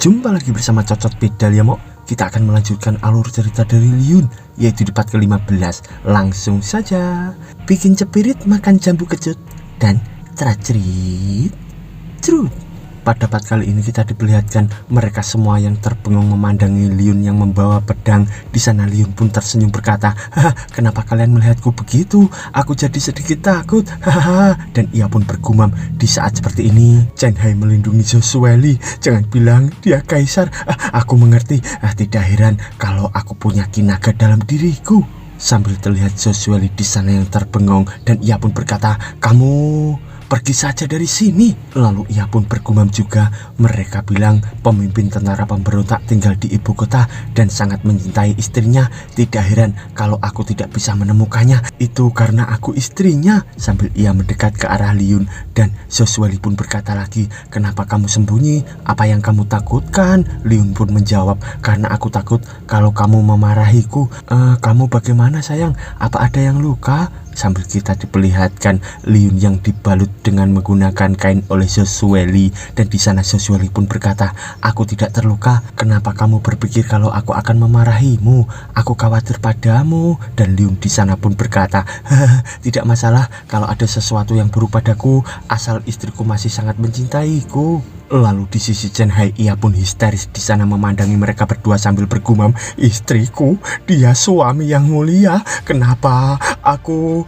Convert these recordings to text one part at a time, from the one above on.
Jumpa lagi bersama Cocot Pedal ya Mo. Kita akan melanjutkan alur cerita dari Liyun, yaitu di part ke-15. Langsung saja. Bikin cepirit, makan jambu kecut, dan ceracrit cerut. Pada part kali ini kita diperlihatkan mereka semua yang terbengong memandangi Liyun yang membawa pedang. Di sana Liyun pun tersenyum berkata, "Haha, kenapa kalian melihatku begitu? Aku jadi sedikit takut." Hahaha. Dan ia pun bergumam, "Di saat seperti ini, Chen Hai melindungi Josueli. Jangan bilang dia kaisar. Aku mengerti. Tidak heran kalau aku punya kinaga dalam diriku." Sambil terlihat Josueli di sana yang terbengong, dan ia pun berkata, "Kamu pergi saja dari sini." Lalu ia pun bergumam juga, mereka bilang pemimpin tentara pemberontak tinggal di ibu kota dan sangat mencintai istrinya. Tidak heran kalau aku tidak bisa menemukannya. Itu karena aku istrinya. Sambil ia mendekat ke arah Liyun, dan Josueli pun berkata lagi, "Kenapa kamu sembunyi? Apa yang kamu takutkan?" Liyun pun menjawab, "Karena aku takut kalau kamu memarahiku." Kamu bagaimana sayang? Apa ada yang luka?" Sambil kita diperlihatkan Liyun yang dibalut dengan menggunakan kain oleh Josueli, dan di sana Josueli pun berkata, "Aku tidak terluka. Kenapa kamu berpikir kalau aku akan memarahimu? Aku khawatir padamu." Dan Liyun di sana pun berkata, "Tidak masalah kalau ada sesuatu yang buruk padaku, asal istriku masih sangat mencintaiku." Lalu di sisi Chen Hai, ia pun histeris di sana memandangi mereka berdua sambil bergumam, "Istriku, dia suami yang mulia. Kenapa aku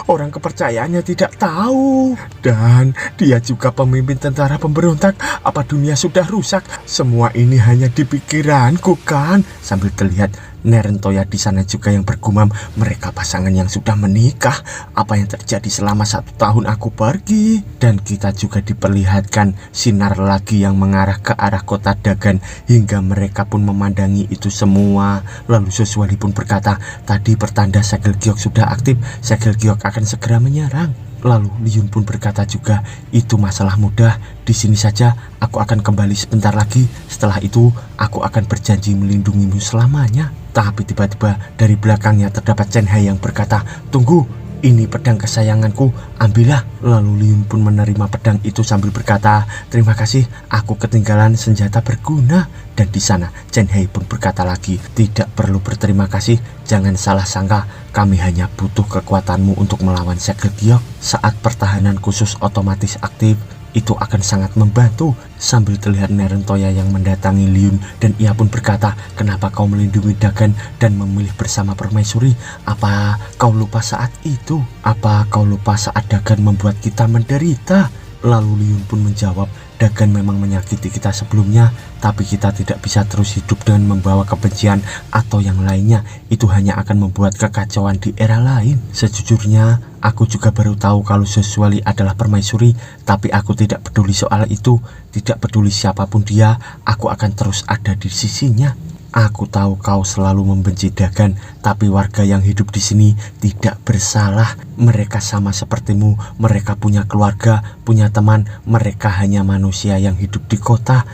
orang kepercayaannya tidak tahu? Dan dia juga pemimpin tentara pemberontak. Apa dunia sudah rusak? Semua ini hanya di pikiranku kan?" Sambil terlihat Nerentoya di sana juga yang bergumam, "Mereka pasangan yang sudah menikah. Apa yang terjadi selama 1 tahun aku pergi?" Dan kita juga diperlihatkan sinar lagi yang mengarah ke arah kota Dagan, hingga mereka pun memandangi itu semua. Lalu Josueli pun berkata, "Tadi pertanda segel giok sudah aktif. Segel giok akan segera menyerang." Lalu Liyun pun berkata juga, "Itu masalah mudah. Di sini saja, aku akan kembali sebentar lagi. Setelah itu, aku akan berjanji melindungimu selamanya." Tapi tiba-tiba dari belakangnya terdapat Chen Hai yang berkata, "Tunggu, ini pedang kesayanganku, ambillah." Lalu Liyun pun menerima pedang itu sambil berkata, "Terima kasih, aku ketinggalan senjata berguna." Dan di sana Chen Hai pun berkata lagi, "Tidak perlu berterima kasih, jangan salah sangka, kami hanya butuh kekuatanmu untuk melawan segel giok. Saat pertahanan khusus otomatis aktif, itu akan sangat membantu." Sambil terlihat Nerentoya yang mendatangi Liyun, dan ia pun berkata, "Kenapa kau melindungi Dagan dan memilih bersama permaisuri? Apa kau lupa saat itu? Apa kau lupa saat Dagan membuat kita menderita?" Lalu Liyun pun menjawab, "Dagan memang menyakiti kita sebelumnya, tapi kita tidak bisa terus hidup dengan membawa kebencian atau yang lainnya. Itu hanya akan membuat kekacauan di era lain. Sejujurnya, aku juga baru tahu kalau Josueli adalah permaisuri, tapi aku tidak peduli soal itu. Tidak peduli siapapun dia, aku akan terus ada di sisinya. Aku tahu kau selalu membenci Dagan, tapi warga yang hidup di sini tidak bersalah. Mereka sama sepertimu, mereka punya keluarga, punya teman, mereka hanya manusia yang hidup di kota.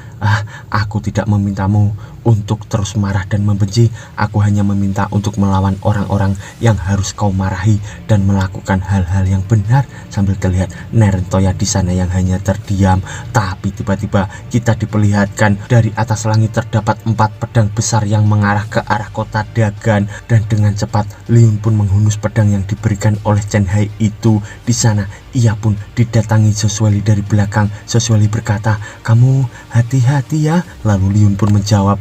Aku tidak memintamu untuk terus marah dan membenci. Aku hanya meminta untuk melawan orang-orang yang harus kau marahi dan melakukan hal-hal yang benar." Sambil terlihat Nerentoya di sana yang hanya terdiam. Tapi tiba-tiba kita diperlihatkan dari atas langit terdapat 4 pedang besar yang mengarah ke arah kota Dagan, dan dengan cepat Liyun pun menghunus pedang yang diberikan oleh Chen Hai itu. Di sana ia pun didatangi Josueli dari belakang. Josueli berkata, "Kamu hati-hati ya." Lalu Liyun pun menjawab,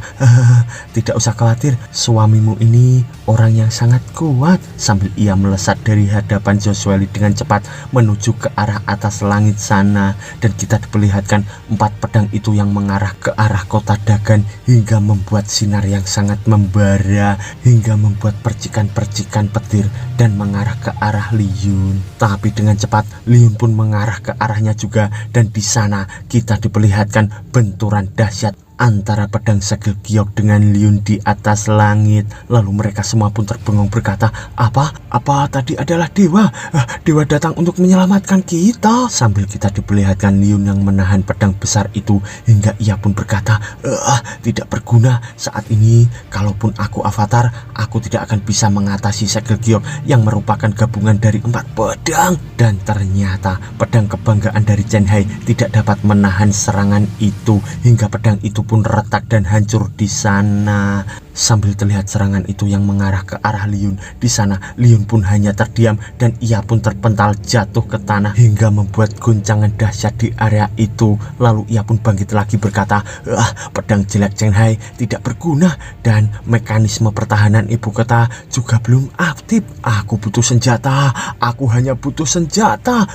"Tidak usah khawatir, suamimu ini orang yang sangat kuat." Sambil ia melesat dari hadapan Josueli dengan cepat menuju ke arah atas langit sana, dan kita diperlihatkan 4 pedang itu yang mengarah ke arah kota Dagan, hingga membuat sinar yang sangat membara, hingga membuat percikan-percikan petir dan mengarah ke arah Liyun. Tapi dengan cepat Liyun pun mengarah ke arahnya juga, dan di sana kita diperlihatkan benturan dahsyat antara pedang segel giok dengan Liyun di atas langit. Lalu mereka semua pun terbengong berkata, Apa tadi adalah dewa? Dewa datang untuk menyelamatkan kita." Sambil kita diperlihatkan Liyun yang menahan pedang besar itu, hingga ia pun berkata, "Tidak berguna. Saat ini, kalaupun aku avatar, aku tidak akan bisa mengatasi segel giok yang merupakan gabungan dari 4 pedang." Dan ternyata pedang kebanggaan dari Chen Hai tidak dapat menahan serangan itu, hingga pedang itu pun retak dan hancur di sana. Sambil terlihat serangan itu yang mengarah ke arah Liun, di sana Liun pun hanya terdiam dan ia pun terpental jatuh ke tanah hingga membuat goncangan dahsyat di area itu. Lalu ia pun bangkit lagi berkata, pedang jelek Chen Hai tidak berguna dan mekanisme pertahanan ibu kota juga belum aktif. Aku butuh senjata, aku hanya butuh senjata.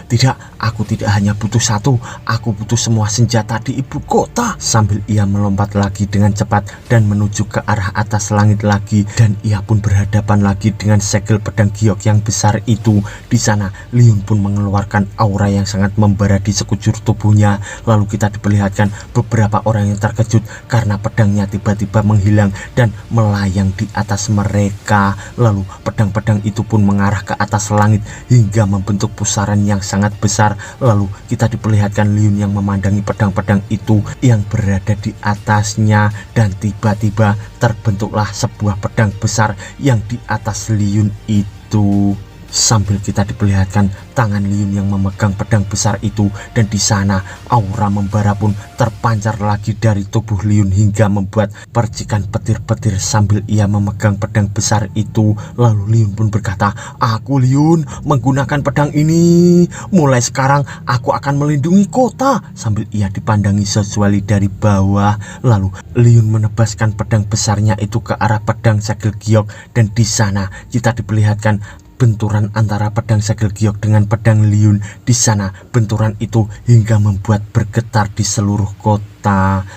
Tidak, aku tidak hanya butuh satu, aku butuh semua senjata di ibu kota. Sambil ia melompat lagi dengan cepat dan menuju ke arah atas langit lagi, dan ia pun berhadapan lagi dengan segel pedang giok yang besar itu. Di sana Liun pun mengeluarkan aura yang sangat membara di sekujur tubuhnya. Lalu kita diperlihatkan beberapa orang yang terkejut karena pedangnya tiba-tiba menghilang dan melayang di atas mereka. Lalu pedang-pedang itu pun mengarah ke atas langit hingga membentuk pusaran yang sangat besar. Lalu kita diperlihatkan Liun yang memandangi pedang-pedang itu yang berada di atasnya, dan tiba-tiba terbentuklah sebuah pedang besar yang di atas Liun itu. Sambil kita diperlihatkan tangan Liun yang memegang pedang besar itu, dan di sana aura membara pun terpancar lagi dari tubuh Liun hingga membuat percikan petir-petir sambil ia memegang pedang besar itu. Lalu Liun pun berkata, aku Liun menggunakan pedang ini, mulai sekarang aku akan melindungi kota. Sambil ia dipandangi Soswali dari bawah, lalu Liun menebaskan pedang besarnya itu ke arah pedang segel giok, dan di sana kita diperlihatkan benturan antara pedang segel giok dengan pedang Liun. Di sana benturan itu hingga membuat bergetar di seluruh kota.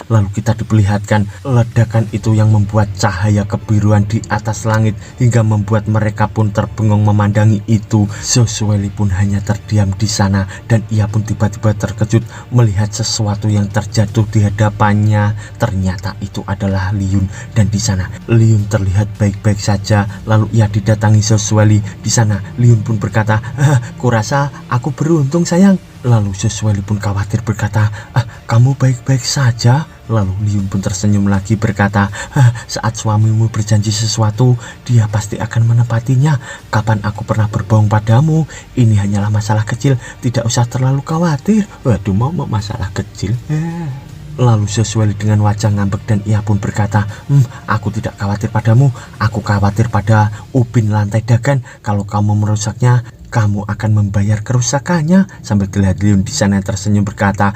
Lalu kita diperlihatkan ledakan itu yang membuat cahaya kebiruan di atas langit hingga membuat mereka pun terbengong memandangi itu. Soswali pun hanya terdiam di sana, dan ia pun tiba-tiba terkejut melihat sesuatu yang terjatuh di hadapannya. Ternyata itu adalah Liun, dan di sana Liun terlihat baik-baik saja. Lalu ia didatangi Soswali. Di sana Liun pun berkata, kurasa aku beruntung sayang. Lalu Soswali pun khawatir berkata, kamu baik-baik saja? Lalu Liun pun tersenyum lagi berkata, saat suamimu berjanji sesuatu, dia pasti akan menepatinya. Kapan aku pernah berbohong padamu? Ini hanyalah masalah kecil, tidak usah terlalu khawatir. Waduh, mau masalah kecil. Lalu Soswali dengan wajah ngambek dan ia pun berkata, aku tidak khawatir padamu, aku khawatir pada ubin lantai dagan. Kalau kamu merusaknya, kamu akan membayar kerusakannya. Sambil terlihat Liun di sana tersenyum berkata,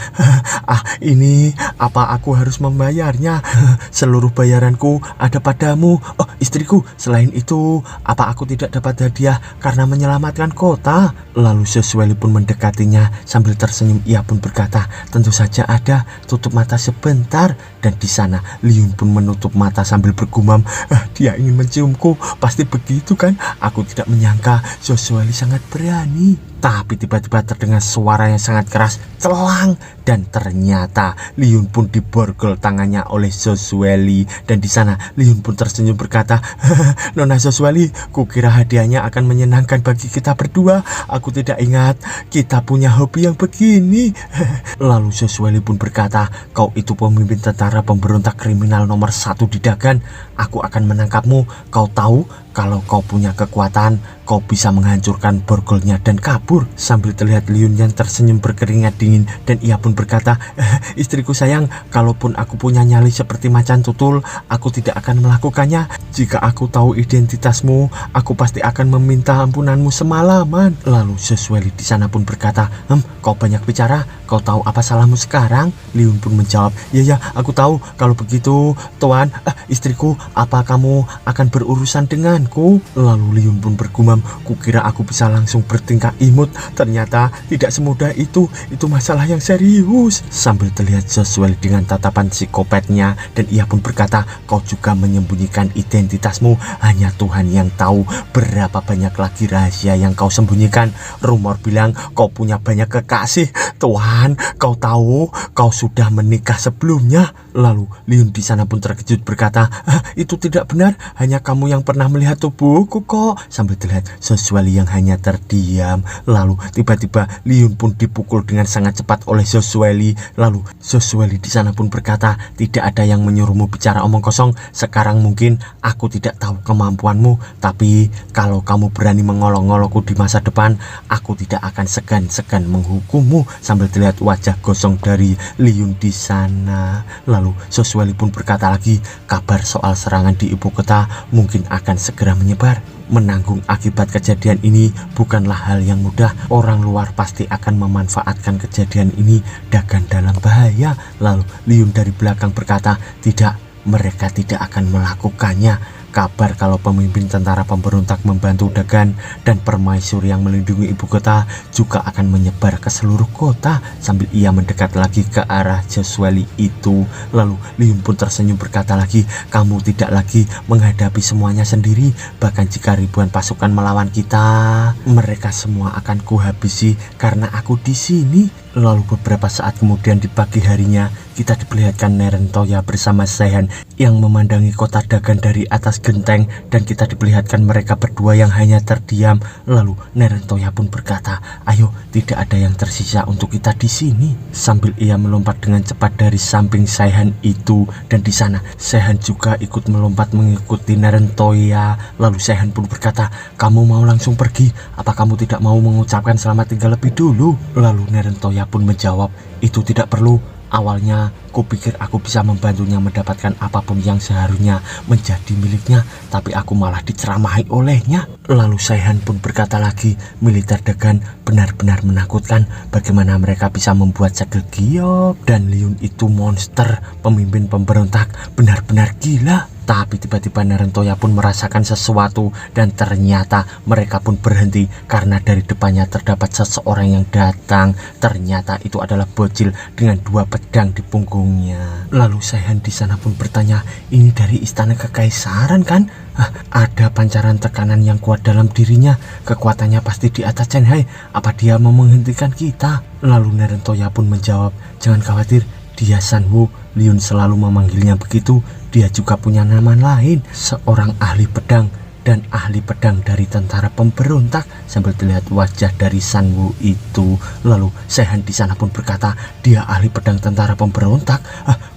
ini apa aku harus membayarnya? Seluruh bayaranku ada padamu. Oh istriku, selain itu apa aku tidak dapat hadiah karena menyelamatkan kota? Lalu Soswali pun mendekatinya. Sambil tersenyum ia pun berkata, tentu saja ada, tutup mata sebentar. Dan di sana Liun pun menutup mata sambil bergumam, dia ingin menciumku, pasti begitu kan? Aku tidak menyangka Soswali sangat berani. Tapi tiba-tiba terdengar suara yang sangat keras, celang, dan ternyata Liun pun diborgol tangannya oleh Soswali. Dan di sana Liun pun tersenyum berkata, Nona Soswali, kukira hadiahnya akan menyenangkan bagi kita berdua. Aku tidak ingat kita punya hobi yang begini. Lalu Soswali pun berkata, kau itu pemimpin tentara pemberontak kriminal nomor 1 di Dagan. Aku akan menangkapmu. Kau tahu kalau kau punya kekuatan, kau bisa menghancurkan borgolnya dan kabur. Sambil terlihat Liun yang tersenyum berkeringat dingin, dan ia pun berkata, istriku sayang, kalaupun aku punya nyali seperti macan tutul, aku tidak akan melakukannya. Jika aku tahu identitasmu, aku pasti akan meminta ampunanmu semalaman. Lalu Soswali di sana pun berkata, kau banyak bicara, kau tahu apa salahmu sekarang? Liun pun menjawab, ya aku tahu. Kalau begitu tuan, istriku, apa kamu akan berurusan denganku? Lalu Liun pun bergumam, kukira aku bisa langsung bertingkah imut, ternyata tidak semudah itu masalah yang serius. Sambil terlihat Soswali dengan tatapan psikopatnya, dan ia pun berkata, kau juga menyembunyikan identitasmu, hanya Tuhan yang tahu berapa banyak lagi rahasia yang kau sembunyikan. Rumor bilang kau punya banyak kekasih. Tuhan, kau tahu kau sudah menikah sebelumnya. Lalu Liun di sana pun terkejut berkata, itu tidak benar, hanya kamu yang pernah melihat tubuhku kok. Sambil terlihat Soswali yang hanya terdiam. Lalu tiba-tiba Liun pun dipukul dengan sangat cepat oleh Josueli. Lalu Josueli di sana pun berkata, tidak ada yang menyuruhmu bicara omong kosong. Sekarang mungkin aku tidak tahu kemampuanmu, tapi kalau kamu berani mengolok-ngolokku di masa depan, aku tidak akan segan-segan menghukummu. Sambil terlihat wajah gosong dari Liun di sana. Lalu Josueli pun berkata lagi, kabar soal serangan di ibu kota mungkin akan segera menyebar. Menanggung akibat kejadian ini bukanlah hal yang mudah. Orang luar pasti akan memanfaatkan kejadian ini. Dagan dalam bahaya. Lalu Liun dari belakang berkata, tidak, mereka tidak akan melakukannya. Kabar kalau pemimpin tentara pemberontak membantu Dagan dan permaisuri yang melindungi ibu kota juga akan menyebar ke seluruh kota. Sambil ia mendekat lagi ke arah Josueli itu, lalu Liun pun tersenyum berkata lagi, kamu tidak lagi menghadapi semuanya sendiri. Bahkan jika ribuan pasukan melawan kita, mereka semua akan kuhabisi karena aku di sini. Lalu beberapa saat kemudian di pagi harinya, kita diperlihatkan Nerentoya bersama Sehen yang memandangi kota Dagan dari atas genteng, dan kita diperlihatkan mereka berdua yang hanya terdiam. Lalu Nerentoya pun berkata, ayo, tidak ada yang tersisa untuk kita di sini. Sambil ia melompat dengan cepat dari samping Sehen itu, dan di sana Sehen juga ikut melompat mengikuti Nerentoya. Lalu Sehen pun berkata, kamu mau langsung pergi? Apa kamu tidak mau mengucapkan selamat tinggal lebih dulu? Lalu Nerentoya pun menjawab, itu tidak perlu. Awalnya kupikir aku bisa membantunya mendapatkan apapun yang seharusnya menjadi miliknya, tapi aku malah diceramahi olehnya. Lalu Saihan pun berkata lagi, militer Dagan benar-benar menakutkan. Bagaimana mereka bisa membuat segel giok, dan Liun itu monster, pemimpin pemberontak, benar-benar gila. Tapi tiba-tiba Nerentoya pun merasakan sesuatu, dan ternyata mereka pun berhenti karena dari depannya terdapat seseorang yang datang. Ternyata itu adalah bocil dengan 2 pedang di punggungnya. Lalu Saihan di sana pun bertanya, ini dari istana kekaisaran kan? Ada pancaran tekanan yang kuat dalam dirinya. Kekuatannya pasti di atas Chen Hai. Apa dia mau menghentikan kita? Lalu Nerentoya pun menjawab, jangan khawatir, dia San Wu. Liun selalu memanggilnya begitu. Dia juga punya nama lain, seorang ahli pedang dan ahli pedang dari tentara pemberontak. Sambil terlihat wajah dari San Wu itu. Lalu Saihan di sana pun berkata, dia ahli pedang tentara pemberontak.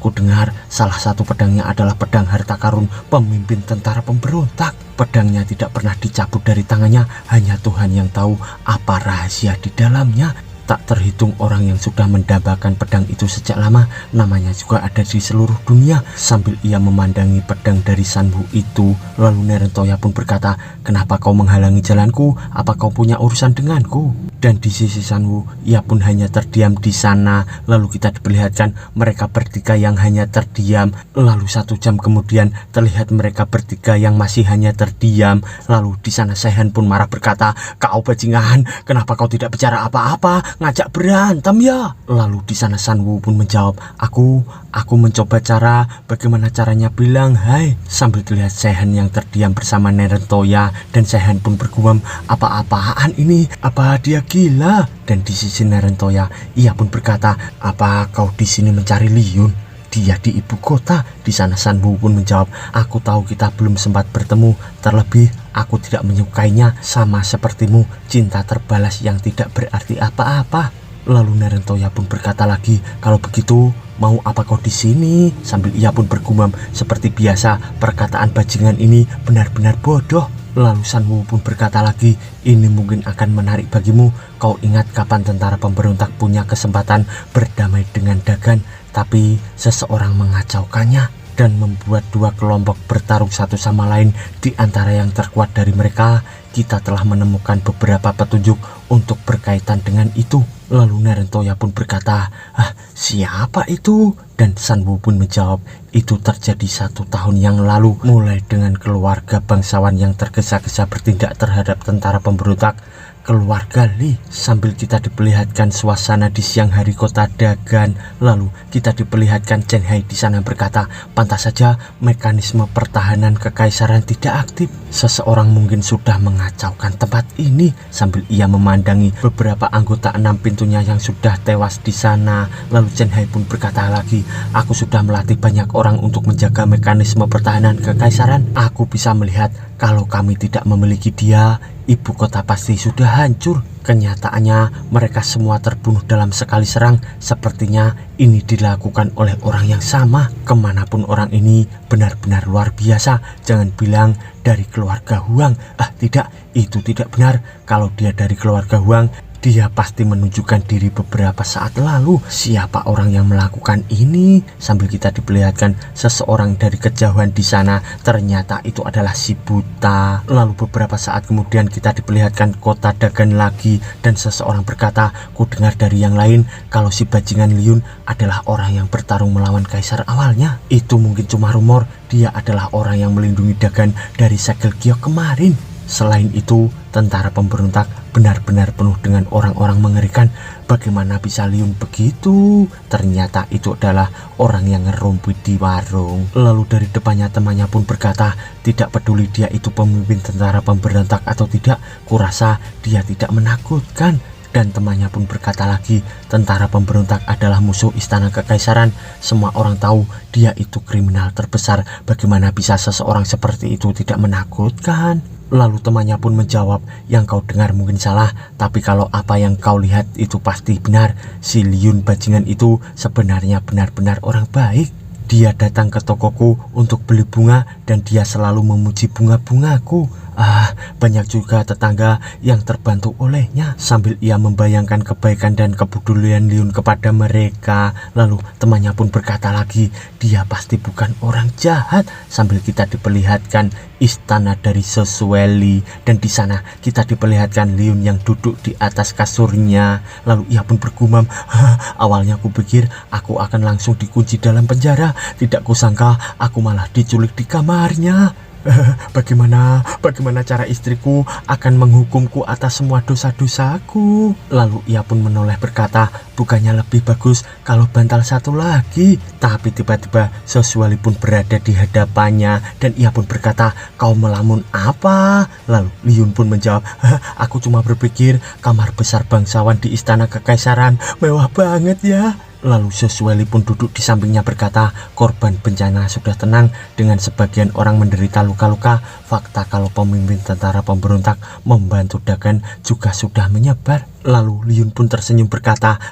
Ku dengar salah satu pedangnya adalah pedang harta karun pemimpin tentara pemberontak. Pedangnya tidak pernah dicabut dari tangannya. Hanya Tuhan yang tahu apa rahasia di dalamnya. Tak terhitung orang yang sudah mendambakan pedang itu sejak lama. Namanya juga ada di seluruh dunia. Sambil ia memandangi pedang dari San Wu itu, lalu Nerentoya pun berkata, kenapa kau menghalangi jalanku? Apa kau punya urusan denganku? Dan di sisi San Wu, ia pun hanya terdiam di sana. Lalu kita diperlihatkan mereka bertiga yang hanya terdiam. Lalu 1 jam kemudian terlihat mereka bertiga yang masih hanya terdiam. Lalu di sana Saihan pun marah berkata, kau bajingan, kenapa kau tidak bicara apa-apa? Ngajak berantem ya. Lalu di sana San Wu pun menjawab, aku mencoba cara, bagaimana caranya bilang hai. Sambil terlihat Saihan yang terdiam bersama Nerentoya, dan Saihan pun bergumam, apa-apaan ini? Apa dia gila? Dan di sisi Nerentoya, ia pun berkata, apa kau di sini mencari Liun? Dia di ibu kota. Di sana San Wu pun menjawab, aku tahu kita belum sempat bertemu, terlebih aku tidak menyukainya. Sama sepertimu, cinta terbalas yang tidak berarti apa-apa. Lalu Nerentoya pun berkata lagi, kalau begitu mau apa kau di sini? Sambil ia pun bergumam, seperti biasa perkataan bajingan ini benar-benar bodoh. Lalu San Wu pun berkata lagi, ini mungkin akan menarik bagimu. Kau ingat kapan tentara pemberontak punya kesempatan berdamai dengan Dagan, tapi seseorang mengacaukannya dan membuat 2 kelompok bertarung satu sama lain. Di antara yang terkuat dari mereka, kita telah menemukan beberapa petunjuk untuk berkaitan dengan itu. Lalu Nerentoya pun berkata, siapa itu? Dan San Wu pun menjawab, itu terjadi 1 tahun yang lalu, mulai dengan keluarga bangsawan yang tergesa-gesa bertindak terhadap tentara pemberontak, keluarga Li. Sambil kita diperlihatkan suasana di siang hari kota Dagan, lalu kita diperlihatkan Chen Hai di sana berkata, pantas saja mekanisme pertahanan kekaisaran tidak aktif. Seseorang mungkin sudah mengacaukan tempat ini. Sambil ia memandangi beberapa anggota 6 pintunya yang sudah tewas di sana. Lalu Chen Hai pun berkata lagi, aku sudah melatih banyak orang untuk menjaga mekanisme pertahanan kekaisaran. Aku bisa melihat kalau kami tidak memiliki dia, ibu kota pasti sudah hancur. Kenyataannya mereka semua terbunuh dalam sekali serang. Sepertinya ini dilakukan oleh orang yang sama. Kemanapun orang ini benar-benar luar biasa. Jangan bilang dari keluarga Huang. Tidak, itu tidak benar. Kalau dia dari keluarga Huang, dia pasti menunjukkan diri beberapa saat lalu. Siapa orang yang melakukan ini? Sambil kita diperlihatkan seseorang dari kejauhan di sana. Ternyata itu adalah si buta. Lalu beberapa saat kemudian kita diperlihatkan kota Dagan lagi. Dan seseorang berkata, ku dengar dari yang lain kalau si bajingan Liun adalah orang yang bertarung melawan kaisar awalnya. Itu mungkin cuma rumor. Dia adalah orang yang melindungi Dagan dari segel giok kemarin. Selain itu, tentara pemberontak benar-benar penuh dengan orang-orang mengerikan. Bagaimana bisa Liun begitu? Ternyata itu adalah orang yang ngerumput di warung. Lalu dari depannya temannya pun berkata, tidak peduli dia itu pemimpin tentara pemberontak atau tidak, kurasa dia tidak menakutkan. Dan temannya pun berkata lagi, tentara pemberontak adalah musuh istana kekaisaran. Semua orang tahu dia itu kriminal terbesar. Bagaimana bisa seseorang seperti itu tidak menakutkan? Lalu temannya pun menjawab, yang kau dengar mungkin salah, tapi kalau apa yang kau lihat itu pasti benar. Si Liun bajingan itu sebenarnya benar-benar orang baik. Dia datang ke tokoku untuk beli bunga dan dia selalu memuji bunga-bungaku. Banyak juga tetangga yang terbantu olehnya. Sambil ia membayangkan kebaikan dan kepedulian Liun kepada mereka. Lalu temannya pun berkata lagi, dia pasti bukan orang jahat. Sambil kita diperlihatkan istana dari Sesueli, dan di sana kita diperlihatkan Liun yang duduk di atas kasurnya. Lalu ia pun bergumam, awalnya aku pikir aku akan langsung dikunci dalam penjara. Tidak kusangka aku malah diculik di kamarnya. Bagaimana cara istriku akan menghukumku atas semua dosa-dosaku? Lalu ia pun menoleh berkata, bukannya lebih bagus kalau bantal satu lagi? Tapi tiba-tiba Sesueli pun berada di hadapannya dan ia pun berkata, kau melamun apa? Lalu Liun pun menjawab, aku cuma berpikir kamar besar bangsawan di istana kekaisaran mewah banget ya. Lalu Sesueli pun duduk di sampingnya berkata, korban bencana sudah tenang, dengan sebagian orang menderita luka-luka. Fakta kalau pemimpin tentara pemberontak membantu Dagan juga sudah menyebar. Lalu Liun pun tersenyum berkata,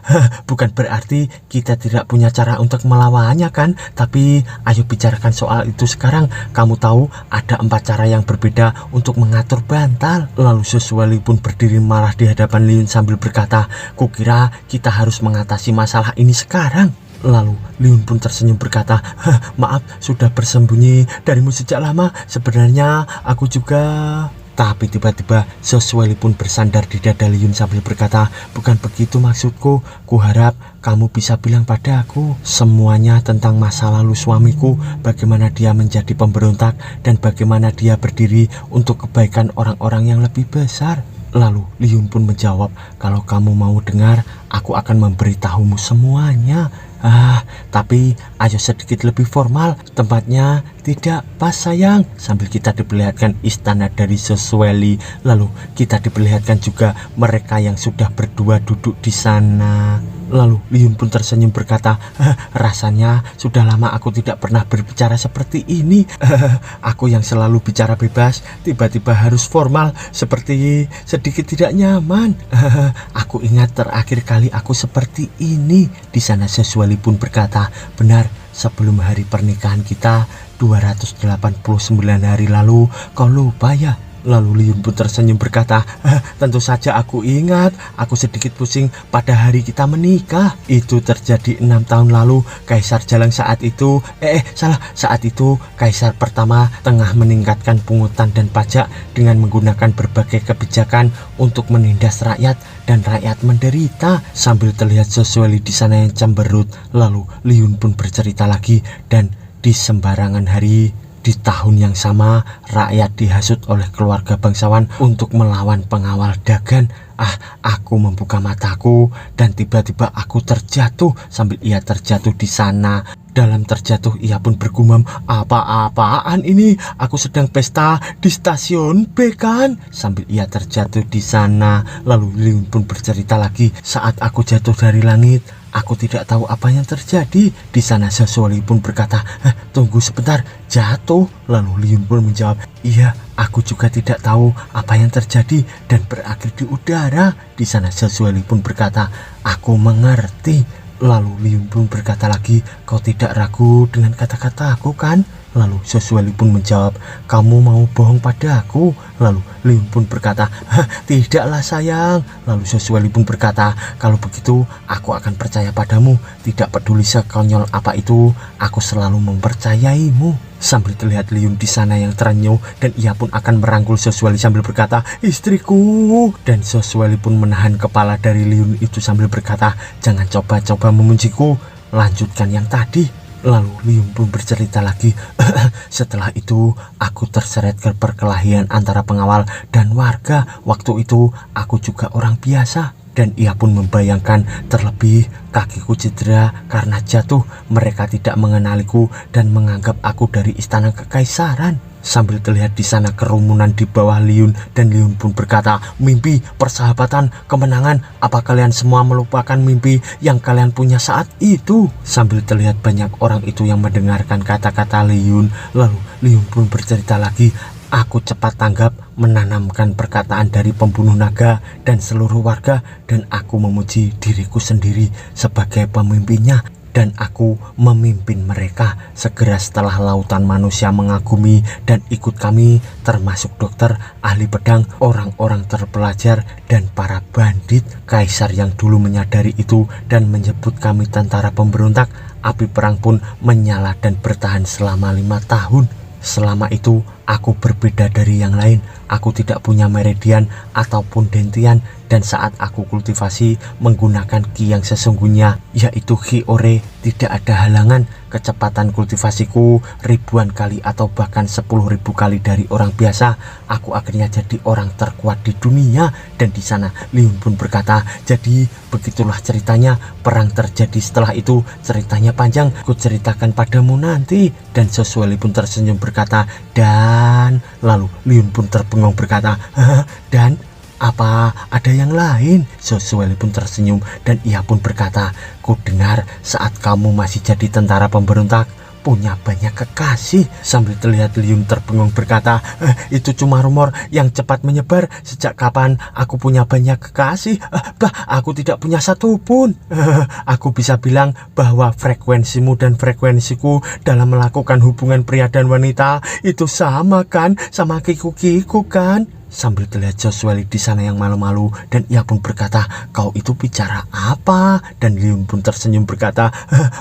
bukan berarti kita tidak punya cara untuk melawannya kan? Tapi ayo bicarakan soal itu sekarang. Kamu tahu ada 4 cara yang berbeda untuk mengatur bantal. Lalu Sesueli pun berdiri marah di hadapan Liun sambil berkata, kukira kita harus mengatasi masalah ini sekarang. Lalu Liun pun tersenyum berkata, maaf sudah bersembunyi darimu sejak lama. Sebenarnya aku juga... Tapi tiba-tiba Sesueli pun bersandar di dada Liun sambil berkata, bukan begitu maksudku. Kuharap kamu bisa bilang padaku semuanya tentang masa lalu suamiku, bagaimana dia menjadi pemberontak dan bagaimana dia berdiri untuk kebaikan orang-orang yang lebih besar. Lalu Liun pun menjawab, kalau kamu mau dengar, aku akan memberitahumu semuanya. Tapi ayo sedikit lebih formal. Tempatnya tidak pas sayang. Sambil kita diperlihatkan istana dari Sesueli. Lalu kita diperlihatkan juga mereka yang sudah berdua duduk di sana. Lalu Liun pun tersenyum berkata, rasanya sudah lama aku tidak pernah berbicara seperti ini. Aku yang selalu bicara bebas tiba-tiba harus formal, seperti sedikit tidak nyaman. Aku ingat terakhir kali aku seperti ini. Di sana Sesueli pun berkata, benar, sebelum hari pernikahan kita 289 hari lalu. Kau lupa ya? Lalu Liun pun tersenyum berkata, tentu saja aku ingat. Aku sedikit pusing pada hari kita menikah. Itu terjadi 6 tahun lalu. Kaisar Jalang saat itu saat itu Kaisar pertama tengah meningkatkan pungutan dan pajak dengan menggunakan berbagai kebijakan untuk menindas rakyat, dan rakyat menderita. Sambil terlihat Sesueli di sana yang cemberut. Lalu Liun pun bercerita lagi, dan di sembarangan hari di tahun yang sama, rakyat dihasut oleh keluarga bangsawan untuk melawan pengawal Dagan. Aku membuka mataku dan tiba-tiba aku terjatuh. Sambil ia terjatuh di sana, dalam terjatuh ia pun bergumam, apa-apaan ini? Aku sedang pesta di stasiun B kan? Sambil ia terjatuh di sana. Lalu Liun pun bercerita lagi, saat aku jatuh dari langit, Aku tidak tahu apa yang terjadi. Di sana Saswali pun berkata, tunggu sebentar, jatuh. Lalu Liun pun menjawab, iya, aku juga tidak tahu apa yang terjadi dan berakhir di udara. Di sana Saswali pun berkata, aku mengerti. Lalu Liun pun berkata lagi, kau tidak ragu dengan kata-kata aku kan? Lalu Saswali pun menjawab, kamu mau bohong pada aku? Lalu Liun pun berkata, tidaklah sayang. Lalu Saswali pun berkata, kalau begitu aku akan percaya padamu. Tidak peduli sekonyol apa itu, aku selalu mempercayaimu. Sambil terlihat Liun di sana yang terenyuh dan ia pun akan merangkul Saswali sambil berkata, istriku. Dan Saswali pun menahan kepala dari Liun itu sambil berkata, jangan coba-coba memujiku, lanjutkan yang tadi. Lalu Liun pun bercerita lagi, setelah itu aku terseret ke perkelahian antara pengawal dan warga. Waktu itu aku juga orang biasa. Dan ia pun membayangkan terlebih kakiku cedera karena jatuh. Mereka tidak mengenaliku dan menganggap aku dari istana kekaisaran. Sambil terlihat di sana kerumunan di bawah Liun, dan Liun pun berkata, mimpi, persahabatan, kemenangan, apa kalian semua melupakan mimpi yang kalian punya saat itu? Sambil terlihat banyak orang itu yang mendengarkan kata-kata Liun. Lalu Liun pun bercerita lagi, aku cepat tanggap menanamkan perkataan dari pembunuh naga dan seluruh warga, dan aku memuji diriku sendiri sebagai pemimpinnya. Dan aku memimpin mereka. Segera setelah lautan manusia mengagumi dan ikut kami, termasuk dokter, ahli pedang, orang-orang terpelajar, dan para bandit. Kaisar yang dulu menyadari itu dan menyebut kami tentara pemberontak. Api perang pun menyala dan bertahan selama 5 tahun. Selama itu aku berbeda dari yang lain. Aku tidak punya meridian ataupun dentian, dan saat aku kultivasi menggunakan ki yang sesungguhnya, yaitu ki ore, tidak ada halangan. Kecepatan kultivasiku ribuan kali atau bahkan 10.000 kali dari orang biasa. Aku akhirnya jadi orang terkuat di dunia. Dan di sana Liun pun berkata, jadi begitulah ceritanya. Perang terjadi setelah itu, ceritanya panjang, ku ceritakan padamu nanti. Dan Saswali pun tersenyum berkata, dan lalu Liun pun terbengong berkata, dan apa ada yang lain? Saswali pun tersenyum dan ia pun berkata, ku dengar saat kamu masih jadi tentara pemberontak punya banyak kekasih. Sambil terlihat Liun terbengong berkata, itu cuma rumor yang cepat menyebar. Sejak kapan aku punya banyak kekasih? Aku tidak punya satu pun. Aku bisa bilang bahwa frekuensimu dan frekuensiku dalam melakukan hubungan pria dan wanita itu sama kan? Sama kiku-kiku kan? Sambil terlihat Saswali di sana yang malu-malu, dan ia pun berkata, kau itu bicara apa? Dan Liun pun tersenyum berkata,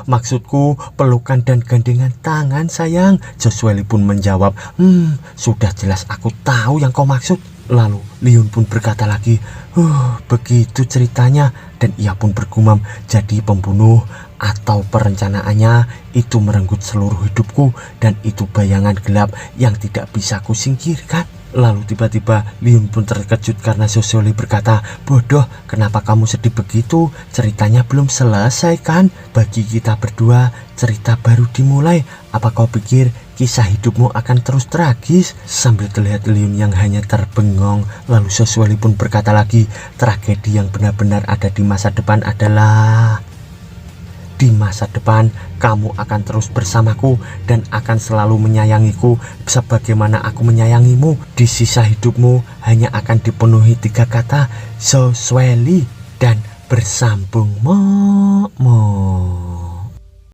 maksudku pelukan dan gandengan tangan sayang. Saswali pun menjawab, sudah jelas aku tahu yang kau maksud. Lalu Liun pun berkata lagi, begitu ceritanya. Dan ia pun bergumam, jadi pembunuh atau perencanaannya itu merenggut seluruh hidupku, dan itu bayangan gelap yang tidak bisa kusingkirkan. Lalu tiba-tiba Liun pun terkejut karena Saswali berkata, bodoh, kenapa kamu sedih begitu? Ceritanya belum selesai kan? Bagi kita berdua, cerita baru dimulai. Apa kau pikir kisah hidupmu akan terus tragis? Sambil terlihat Liun yang hanya terbengong. Lalu Saswali pun berkata lagi, tragedi yang benar-benar ada di masa depan adalah, di masa depan kamu akan terus bersamaku dan akan selalu menyayangiku sebagaimana aku menyayangimu. Di sisa hidupmu hanya akan dipenuhi 3 kata, Saswali, dan bersambung mo.